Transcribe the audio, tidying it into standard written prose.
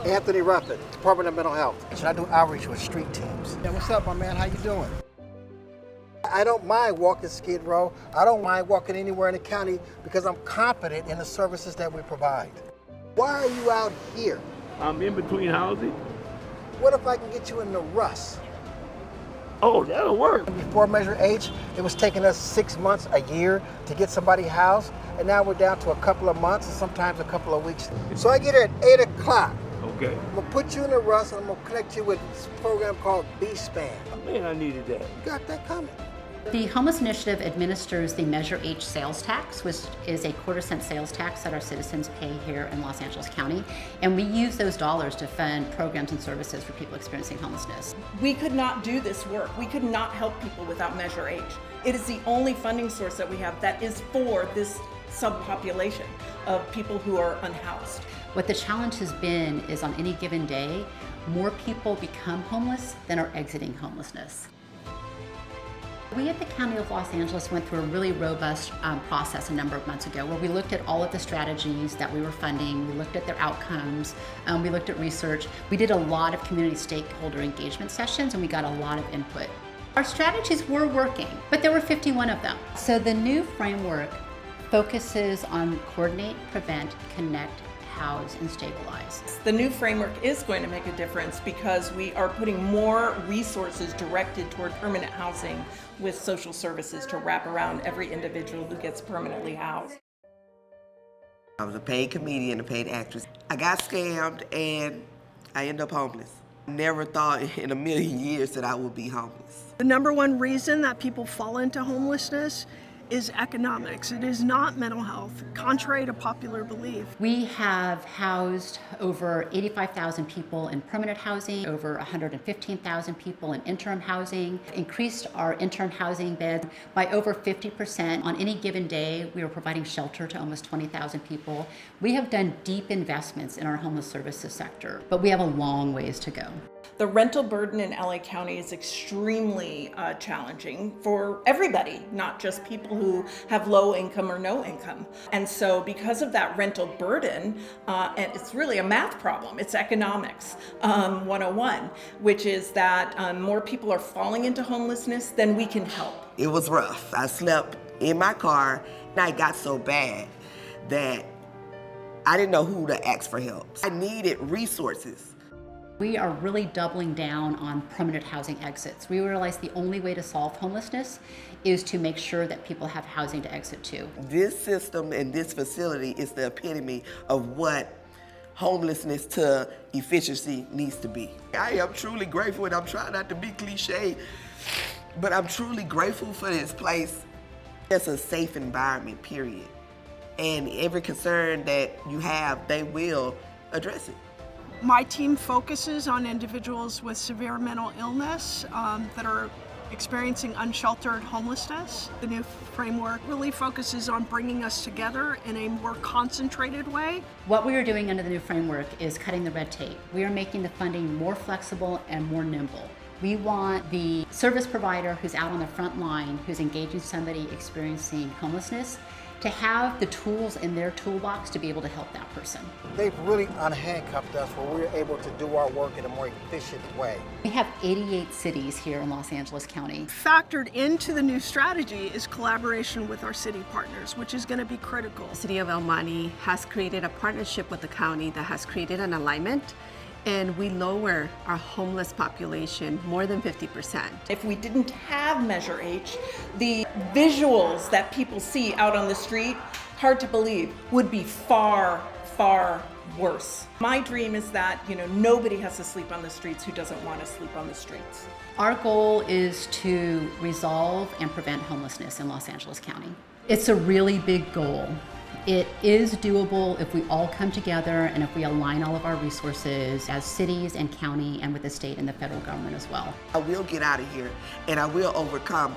Anthony Ruffin, Department of Mental Health. Should I do outreach with street teams? Yeah, what's up, my man? How you doing? I don't mind walking Skid Row. I don't mind walking anywhere in the county because I'm confident in the services that we provide. Why are you out here? I'm in between housing. What if I can get you in the Russ? Oh, that'll work. Before Measure H, it was taking us 6 months, a year to get somebody housed, and now we're down to a couple of months and sometimes a couple of weeks. So I get here at 8 o'clock. Okay. I'm gonna put you in the Russ and I'm gonna connect you with this program called B-Span. Man, I needed that. You got that coming. The Homeless Initiative administers the Measure H sales tax, which is a quarter-cent sales tax that our citizens pay here in Los Angeles County. And we use those dollars to fund programs and services for people experiencing homelessness. We could not do this work. We could not help people without Measure H. It is the only funding source that we have that is for this subpopulation of people who are unhoused. What the challenge has been is on any given day, more people become homeless than are exiting homelessness. We at the County of Los Angeles went through a really robust process a number of months ago where we looked at all of the strategies that we were funding, we looked at their outcomes, we looked at research. We did a lot of community stakeholder engagement sessions and we got a lot of input. Our strategies were working, but there were 51 of them. So the new framework focuses on coordinate, prevent, connect, house, and stabilize. The new framework is going to make a difference because we are putting more resources directed toward permanent housing with social services to wrap around every individual who gets permanently housed. I was a paid comedian, a paid actress. I got scammed and I ended up homeless. Never thought in a million years that I would be homeless. The number one reason that people fall into homelessness is economics. It is not mental health, contrary to popular belief. We have housed over 85,000 people in permanent housing, over 115,000 people in interim housing, increased our interim housing beds by over 50%. On any given day, we are providing shelter to almost 20,000 people. We have done deep investments in our homeless services sector, but we have a long ways to go. The rental burden in LA County is extremely challenging for everybody, not just people who have low income or no income. And so because of that rental burden, and it's really a math problem, it's economics 101, which is that more people are falling into homelessness than we can help. It was rough. I slept in my car and I got so bad that I didn't know who to ask for help. I needed resources. We are really doubling down on permanent housing exits. We realize the only way to solve homelessness is to make sure that people have housing to exit to. This system and this facility is the epitome of what homelessness to efficiency needs to be. I am truly grateful, and I'm trying not to be cliche, but I'm truly grateful for this place. It's a safe environment, period. And every concern that you have, they will address it. My team focuses on individuals with severe mental illness that are experiencing unsheltered homelessness. The new framework really focuses on bringing us together in a more concentrated way. What we are doing under the new framework is cutting the red tape. We are making the funding more flexible and more nimble. We want the service provider who's out on the front line, who's engaging somebody experiencing homelessness, to have the tools in their toolbox to be able to help that person. They've really unhandcuffed us where we're able to do our work in a more efficient way. We have 88 cities here in Los Angeles County. Factored into the new strategy is collaboration with our city partners, which is going to be critical. The City of El Monte has created a partnership with the county that has created an alignment, and we lower our homeless population more than 50%. If we didn't have Measure H, the visuals that people see out on the street, hard to believe, would be far, far worse. My dream is that, nobody has to sleep on the streets who doesn't want to sleep on the streets. Our goal is to resolve and prevent homelessness in Los Angeles County. It's a really big goal. It is doable if we all come together and if we align all of our resources as cities and county and with the state and the federal government as well. I will get out of here and I will overcome